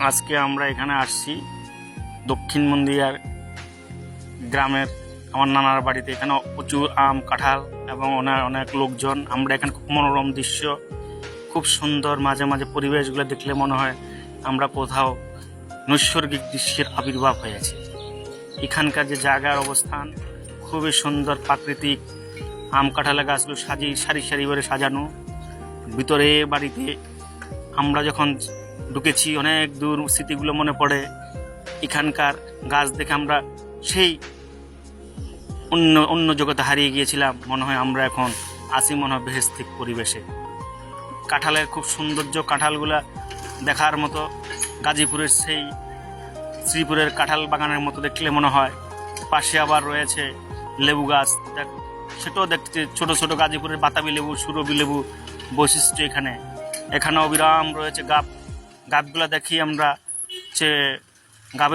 আজকে আমরা এখানে আসছি দক্ষিণ মন্দিয়ার গ্রামের আমার নানার বাড়িতে। এখানে প্রচুর আম কাঁঠাল এবং অনেক লোকজন। আমরা এখানে খুব মনোরম দৃশ্য, খুব সুন্দর। মাঝে মাঝে পরিবেশগুলো দেখলে মনে হয় আমরা কোথাও নৈসর্গিক দৃশ্যের আবির্ভাব হয়েছে। এখানকার যে জায়গার অবস্থান খুবই সুন্দর, প্রাকৃতিক। আম কাঁঠালের গাছগুলো সারি সারি করে সাজানো। ভিতরে বাড়িতে আমরা যখন ঢুকেছি অনেক দূর স্মৃতিগুলো মনে পড়ে। এখানকার গাছ দেখে আমরা সেই অন্য অন্য জগতে হারিয়ে গিয়েছিলাম। মনে হয় আমরা এখন আছি মনে হয় বেহেস্তিক পরিবেশে। কাঁঠালের খুব সৌন্দর্য, কাঁঠালগুলা দেখার মতো। গাজীপুরের সেই শ্রীপুরের কাঁঠাল বাগানের মতো দেখলে মনে হয়। পাশে আবার রয়েছে লেবু গাছ, সেটাও দেখতে ছোট ছোট গাজীপুরের বাতাবি লেবু, সুরবি লেবু বৈশিষ্ট্য এখানে অবিরাম রয়েছে গাব। গাবগুলা দেখি আমরা যে গাবের